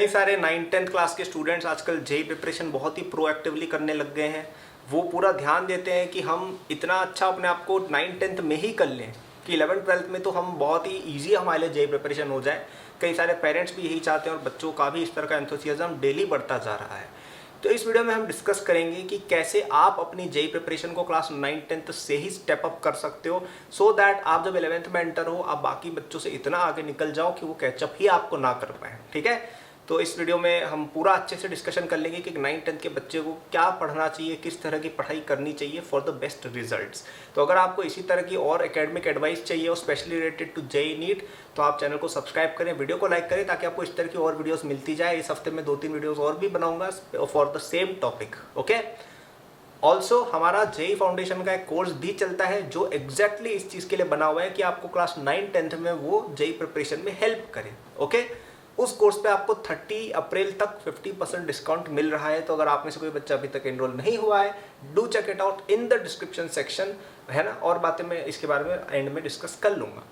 कई सारे 9th-10th class के स्टूडेंट्स आजकल जेई प्रिपरेशन बहुत ही प्रोएक्टिवली करने लग गए हैं। वो पूरा ध्यान देते हैं कि हम इतना अच्छा अपने आप को 9th-10th में ही कर लें कि 11th-12th में तो हम बहुत ही ईजी हमारे लिए जेई प्रिपरेशन हो जाए। कई सारे पेरेंट्स भी यही चाहते हैं और बच्चों का भी इस तरह का एंथुसियाज्म डेली बढ़ता जा रहा है। तो इस वीडियो में हम डिस्कस करेंगे कि कैसे आप अपनी जेई प्रिपरेशन को क्लास 9th-10th से ही स्टेप अप कर सकते हो, सो दैट आप जब 11th में एंटर हो आप बाकी बच्चों से इतना आगे निकल जाओ कि वो कैचअप ही आपको ना कर पाए। ठीक है, तो इस वीडियो में हम पूरा अच्छे से डिस्कशन कर लेंगे कि 9th-10th के बच्चे को क्या पढ़ना चाहिए, किस तरह की पढ़ाई करनी चाहिए फॉर द बेस्ट रिजल्ट्स। तो अगर आपको इसी तरह की और एकेडमिक एडवाइस चाहिए और specially related to JEE NEET, तो आप चैनल को सब्सक्राइब करें, वीडियो को लाइक करें ताकि आपको इस तरह की और वीडियोस मिलती जाए। इस हफ्ते में 2-3 वीडियोस और भी बनाऊंगा for the same topic. Okay, also हमारा जेई फाउंडेशन का एक कोर्स भी चलता है जो एग्जैक्टली इस चीज़ के लिए बना हुआ है कि आपको क्लास 9th-10th में वो जेई प्रिपरेशन में हेल्प करे। ओके, उस कोर्स पे आपको 30 अप्रैल तक 50% डिस्काउंट मिल रहा है। तो अगर आप में से कोई बच्चा अभी तक एनरोल नहीं हुआ है, do check it out in the description section, है ना। और बातें मैं इसके बारे में एंड में डिस्कस कर लूँगा।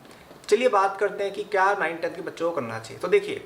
चलिए बात करते हैं कि क्या 9th-10th के बच्चों को करना चाहिए। तो देखिए,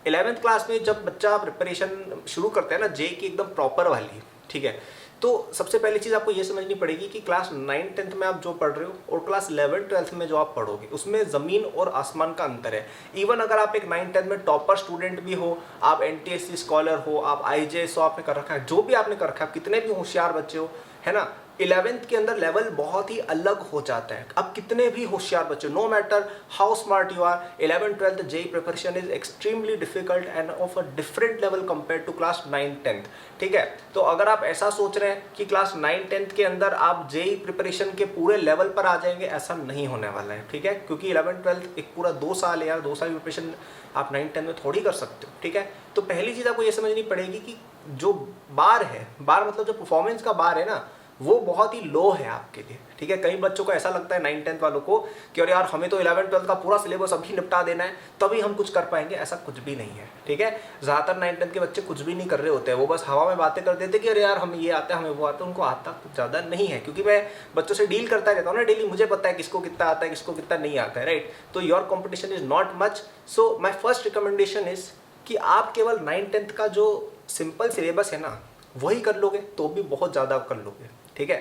11th क्लास में जब बच्चा प्रिपरेशन शुरू करता है ना जेई की एकदम प्रॉपर वाली, ठीक है, तो सबसे पहली चीज़ आपको ये समझनी पड़ेगी कि क्लास 9th-10th में आप जो पढ़ रहे हो और क्लास 11th-12th में जो आप पढ़ोगे उसमें ज़मीन और आसमान का अंतर है। इवन अगर आप एक 9th-10th में टॉपर स्टूडेंट भी हो, आप एनटीएससी स्कॉलर हो, आप आईजेएस हो, आपने कर रखा है, जो भी आपने कर रखा है, कितने भी होशियार बच्चे हो, है ना, 11th के अंदर लेवल बहुत ही अलग हो जाता है। अब कितने भी होशियार बच्चे, no matter how smart you are, 11th-12th JEE preparation is extremely difficult and of a different level compare to class 9th-10th। ठीक है, तो अगर आप ऐसा सोच रहे हैं कि क्लास 9th-10th के अंदर आप जेई प्रिपरेशन के पूरे लेवल पर आ जाएंगे, ऐसा नहीं होने वाला है। ठीक है, क्योंकि 11th-12th एक पूरा 2 साल है यार, 2 साल की प्रिपरेशन आप 9th-10th में थोड़ी कर सकते हो। ठीक है, तो पहली चीज़ आपको ये समझनी पड़ेगी कि जो बार है, बार मतलब जो परफॉर्मेंस का बार है ना, वो बहुत ही लो है आपके लिए। ठीक है, कई बच्चों को ऐसा लगता है 9th-10th वालों को कि अरे यार हमें तो 11th-12th का पूरा सिलेबस अभी निपटा देना है तभी हम कुछ कर पाएंगे। ऐसा कुछ भी नहीं है। ठीक है, ज़्यादातर 9th-10th के बच्चे कुछ भी नहीं कर रहे होते हैं, वो बस हवा में बातें कर देते कि अरे यार हमें ये आता है, हमें वो आता है। उनको आता कुछ ज़्यादा नहीं है, क्योंकि मैं बच्चों से डील करता रहता हूँ ना डेली, मुझे पता है किसको कितना आता है, किसको कितना नहीं आता है। राइट, तो your competition is not much. So my first recommendation is कि आप केवल 9th-10th का जो सिंपल सिलेबस है ना वही कर लोगे तो भी बहुत ज़्यादा कर लोगे। ठीक है,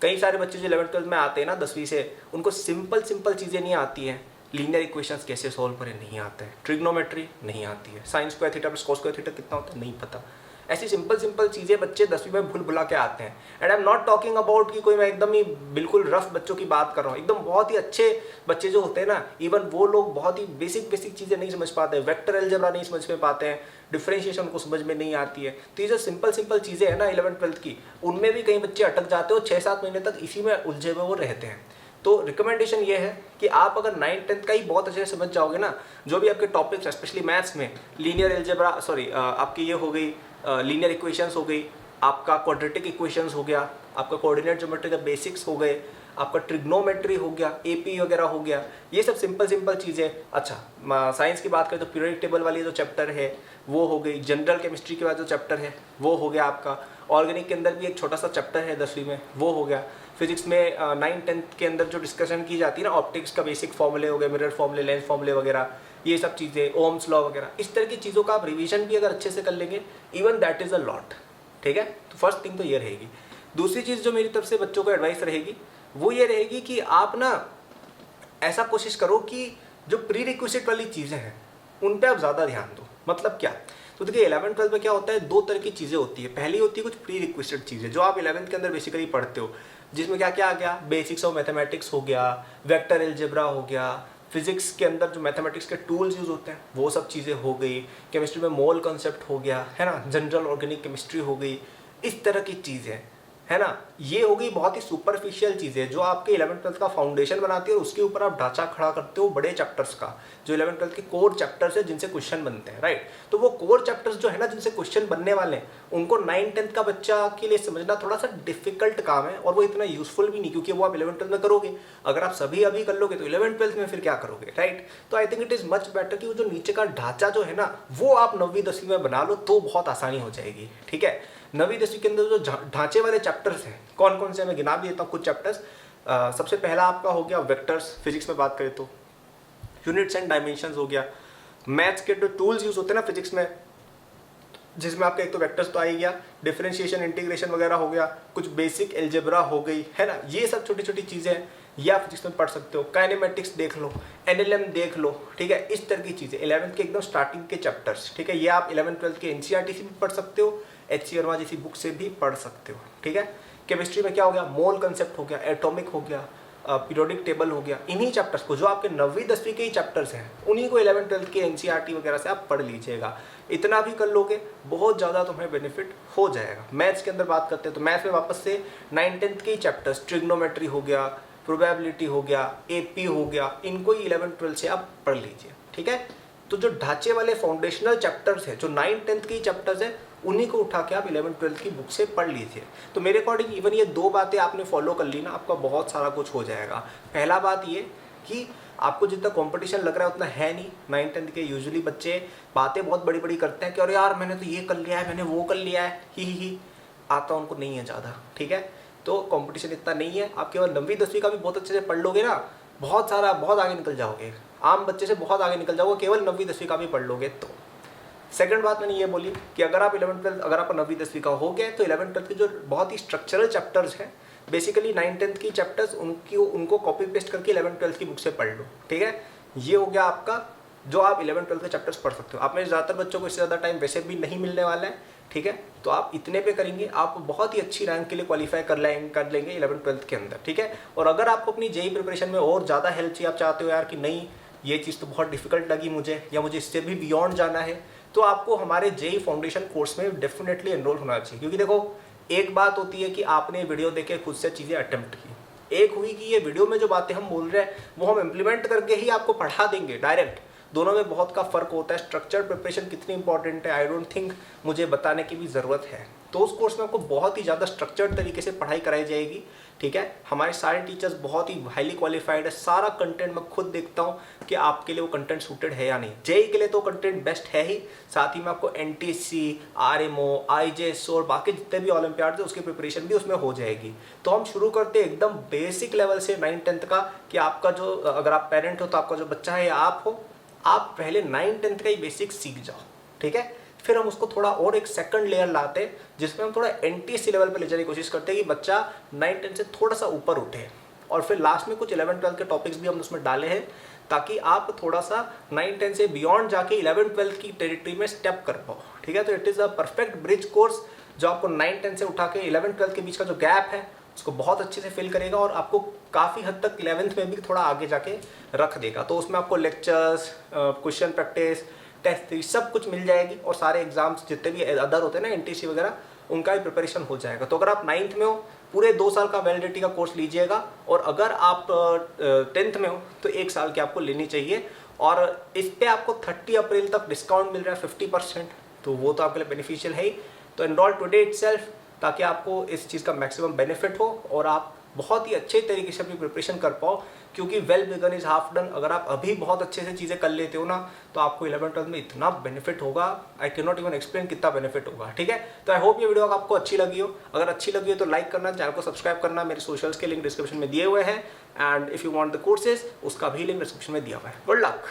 कई सारे बच्चे जो 11th-12th में आते हैं ना 10वीं से, उनको सिंपल चीज़ें नहीं आती हैं। लीनियर इक्वेशंस कैसे सॉल्व करें नहीं आता है, ट्रिग्नोमेट्री नहीं आती है, sine square theta plus cos square theta कितना होता है नहीं पता। ऐसी सिंपल चीज़ें बच्चे 10वीं में भूल भुला के आते हैं। And I am not talking about कि कोई मैं एकदम ही बिल्कुल रफ बच्चों की बात कर रहा हूँ। एकदम बहुत ही अच्छे बच्चे जो होते हैं ना, इवन वो लोग बहुत ही बेसिक चीज़ें नहीं समझ पाते, वेक्टर अलजेब्रा नहीं समझ में पाते हैं, डिफरेंशिएशन को समझ में नहीं आती है। तो ये जो सिंपल चीज़ें हैं ना 11th-12th की, उनमें भी कई बच्चे अटक जाते हैं और 6-7 महीने तक इसी में उलझे हुए वो रहते हैं। तो रिकमेंडेशन ये है कि आप अगर 9th-10th का ही बहुत अच्छे से समझ जाओगे ना, जो भी आपके टॉपिक्स स्पेशली मैथ्स में, लीनियर अलजेब्रा आपकी ये हो गई, लीनियर इक्वेशंस हो गई, आपका क्वाड्रेटिक इक्वेशंस हो गया, आपका कोऑर्डिनेट ज्योमेट्री का बेसिक्स हो गए, आपका ट्रिग्नोमेट्री हो गया, एपी वगैरह हो गया, ये सब सिंपल चीज़ें। अच्छा, साइंस की बात करें तो पीरियोडिक टेबल वाली जो चैप्टर है वो हो गई, जनरल केमिस्ट्री के बाद जो चैप्टर है वो हो गया आपका, ऑर्गेनिक के अंदर भी एक छोटा सा चैप्टर है 10वीं में वो हो गया। फिजिक्स में 9th-10th के अंदर जो डिस्कशन की जाती है ना, ऑप्टिक्स का बेसिक फॉर्मूले हो गए, मिरर फॉर्मूले, लेंस फॉर्मूले वगैरह, ये सब चीज़ें, ओम्स लॉ वगैरह, इस तरह की चीज़ों का आप रिवीजन भी अगर अच्छे से कर लेंगे, even that is a lot. ठीक है, तो फर्स्ट थिंग तो ये रहेगी। दूसरी चीज़ जो मेरी तरफ से बच्चों को एडवाइस रहेगी वो ये रहेगी कि आप ना ऐसा कोशिश करो कि जो प्री रिक्विजिट वाली चीज़ें हैं उन पे आप ज़्यादा ध्यान दो। मतलब क्या, तो देखिए 11th-12th में क्या होता है, 2 तरह की चीज़ें होती है। पहली होती है कुछ प्री रिक्विजिट चीज़ें जो आप 11th के अंदर बेसिकली पढ़ते हो, जिसमें क्या क्या आ गया, बेसिक्स ऑफ मैथमेटिक्स हो गया, वेक्टर अलजेब्रा हो गया, फिजिक्स के अंदर जो मैथमेटिक्स के टूल्स यूज होते हैं वो सब चीज़ें हो गई, केमिस्ट्री में मोल कॉन्सेप्ट हो गया, है ना, जनरल ऑर्गेनिक केमिस्ट्री हो गई, इस तरह की चीज़ें, है ना। ये हो गई बहुत ही सुपरफिशियल चीज़ें जो आपके 11th-12th का फाउंडेशन बनाती है और उसके ऊपर आप ढांचा खड़ा करते हो बड़े चैप्टर्स का, जो 11th-12th के कोर चैप्टर्स है जिनसे क्वेश्चन बनते हैं। राइट, तो वो कोर चैप्टर्स जो है ना जिनसे क्वेश्चन बनने वाले हैं, उनको 9th-10th का बच्चा के लिए समझना थोड़ा सा डिफिकल्ट काम है और वो इतना यूजफुल भी नहीं, क्योंकि वो आप 11th-12th में करोगे। अगर आप सभी अभी कर लोगे तो 11th-12th में फिर क्या करोगे। राइट, तो I think it is much better कि वो जो नीचे का ढांचा जो है ना वो आप 9वीं-10वीं में बना लो तो बहुत आसानी हो जाएगी। ठीक है, 9वीं-10वीं के अंदर जो ढांचे वाले चैप्टर्स हैं कौन कौन से, मैं गिना भी देता हूँ कुछ चैप्टर्स। सबसे पहला आपका हो गया वेक्टर्स, फिजिक्स में बात करें तो यूनिट्स एंड डायमेंशंस हो गया। मैथ्स के जो टूल्स यूज होते हैं ना फिजिक्स में, जिसमें आपका एक तो वेक्टर्स तो आ ही गया, डिफरेंशिएशन इंटीग्रेशन वगैरह हो गया, कुछ बेसिक एल्जेब्रा हो गई, है ना, ये सब छोटी छोटी चीज़ें हैं, ये आप फिजिक्स में पढ़ सकते हो। काइनेमेटिक्स देख लो, एनएलएम देख लो, ठीक है, इस तरह की चीज़ें 11th के एकदम स्टार्टिंग के चैप्टर्स, ठीक है, ये आप 11th-12th के एनसीईआरटी से भी पढ़ सकते हो, HC वर्मा जैसी बुक से भी पढ़ सकते हो, ठीक है। केमिस्ट्री में क्या हो गया, मोल कंसेप्ट हो गया, एटॉमिक हो गया, पीरियोडिक टेबल हो गया, इन्हीं चैप्टर्स को जो आपके 9वीं 10वीं के ही चैप्टर्स हैं उन्हीं को 11th-12th के एनसीईआरटी वगैरह से आप पढ़ लीजिएगा। इतना भी कर लोगे बहुत ज़्यादा तुम्हें बेनिफिट हो जाएगा। मैथ्स के अंदर बात करते हैं तो मैथ्स में वापस से 9th-10th के ही चैप्टर्स, ट्रिग्नोमेट्री हो गया, प्रोबेबिलिटी हो गया, AP हो गया, इनको ही 11th-12th से आप पढ़ लीजिए, ठीक है। तो जो ढांचे वाले फाउंडेशनल चैप्टर्स हैं, जो 9th-10th के ही चैप्टर्स हैं, उन्हीं को उठा के आप 11th-12th की बुक से पढ़ लीजिए। तो मेरे अकॉर्डिंग इवन ये 2 बातें आपने फॉलो कर ली ना, आपका बहुत सारा कुछ हो जाएगा। पहला बात ये कि आपको जितना कंपटीशन लग रहा है उतना है नहीं। 9th-10th के यूजुअली बच्चे बातें बहुत बड़ी बड़ी करते हैं कि अरे यार मैंने तो ये कर लिया है, मैंने वो कर लिया है, ही आता उनको नहीं है ज़्यादा, ठीक है। तो कंपटीशन इतना नहीं है, आप केवल 9वीं 10वीं का भी बहुत अच्छे से पढ़ लोगे ना, बहुत आगे निकल जाओगे, आम बच्चे से बहुत आगे निकल जाओगे, केवल 9वीं 10वीं का भी पढ़ लोगे तो। सेकंड बात मैंने ये बोली कि अगर आप 11th-12th अगर आप 9वीं 10वीं का हो गया तो 11th-12th के जो बहुत ही स्ट्रक्चरल चैप्टर्स हैं, बेसिकली 9th-10th की चैप्टर्स उनको कॉपी पेस्ट करके 11th-12th की बुक से पढ़ लो, ठीक है। ये हो गया आपका जो आप 11th-12th के चैप्टर्स पढ़ सकते हो। आप में ज़्यादातर बच्चों को इससे ज़्यादा टाइम वैसे भी नहीं मिलने वाला है, ठीक है। तो आप इतने पे करेंगे, आप बहुत ही अच्छी रैंक के लिए क्वालिफाई कर लेंगे 11th-12th के अंदर, ठीक है। और अगर आपको अपनी जेईई प्रिपरेशन में और ज़्यादा हेल्प चाहिए, आप चाहते हो यार कि नहीं ये चीज़ तो बहुत डिफिकल्ट लगी मुझे, या मुझे इससे भी बियॉन्ड जाना है, तो आपको हमारे जेईई फाउंडेशन कोर्स में डेफिनेटली एनरोल होना चाहिए। क्योंकि देखो, एक बात होती है कि आपने वीडियो देखे खुद से चीज़ें अटेम्प्ट की, एक हुई कि ये वीडियो में जो बातें हम बोल रहे हैं वो हम इम्प्लीमेंट करके ही आपको पढ़ा देंगे डायरेक्ट। दोनों में बहुत का फ़र्क होता है। स्ट्रक्चर प्रिपरेशन कितनी इंपॉर्टेंट है आई डोंट थिंक मुझे बताने की भी ज़रूरत है। तो उस कोर्स में आपको बहुत ही ज़्यादा स्ट्रक्चर्ड तरीके से पढ़ाई कराई जाएगी, ठीक है। हमारे सारे टीचर्स बहुत ही हाईली क्वालिफाइड है। सारा कंटेंट मैं खुद देखता हूँ कि आपके लिए वो कंटेंट सूटेड है या नहीं। जेईई के लिए तो कंटेंट बेस्ट है ही, साथ ही में आपको NTC, RMO, IJS और बाकी जितने भी ओलंपियाड है उसकी प्रिपरेशन भी उसमें हो जाएगी। तो हम शुरू करते हैं एकदम बेसिक लेवल से 9th-10th का, कि आपका जो, अगर आप पेरेंट हो तो आपका जो बच्चा है या आप हो, आप पहले 9th-10th का ही बेसिक सीख जाओ, ठीक है। फिर हम उसको थोड़ा और एक सेकंड लेयर लाते हैं जिसमें हम थोड़ा NTC लेवल पे ले जाने की कोशिश करते हैं कि बच्चा 9th-10th से थोड़ा सा ऊपर उठे। और फिर लास्ट में कुछ 11th-12th के टॉपिक्स भी हम उसमें डाले हैं ताकि आप थोड़ा सा 9th-10th से बियॉन्ड जाके 11th-12th की टेरिटरी में स्टेप कर पाओ, ठीक है। तो it is a perfect bridge course जो आपको 9th-10th से उठा के 11th-12th के बीच का जो गैप है उसको बहुत अच्छे से फिल करेगा और आपको काफ़ी हद तक 11th में भी थोड़ा आगे जाके रख देगा। तो उसमें आपको लेक्चर्स, क्वेश्चन प्रैक्टिस, टेस्ट सब कुछ मिल जाएगी और सारे एग्जाम्स जितने भी अदर होते हैं ना NTC वगैरह, उनका भी प्रिपरेशन हो जाएगा। तो अगर आप 9th में हो, पूरे 2 साल का वैलिडिटी का कोर्स लीजिएगा, और अगर आप 10th में हो तो 1 साल की आपको लेनी चाहिए। और इस पर आपको 30 अप्रैल तक डिस्काउंट मिल रहा है 50%, तो वो तो आपके लिए बेनिफिशियल है ही। तो एनरोल टुडे इटसेल्फ, ताकि आपको इस चीज़ का मैक्सिमम बेनिफिट हो और आप बहुत ही अच्छे तरीके से अपनी प्रिपरेशन कर पाओ। क्योंकि well begun is half done. अगर आप अभी बहुत अच्छे से चीज़ें कर लेते हो ना, तो आपको 11th-12th में इतना बेनिफिट होगा, I can not even explain कितना बेनिफिट होगा, ठीक है। तो आई होप ये वीडियो आपको अच्छी लगी हो। अगर अच्छी लगी हो तो लाइक करना, चैनल को सब्सक्राइब करना। मेरे सोशल्स के लिंक डिस्क्रिप्शन में दिए हुए हैं, and if you want the courses उसका भी लिंक डिस्क्रिप्शन में दिया हुआ है। Good luck.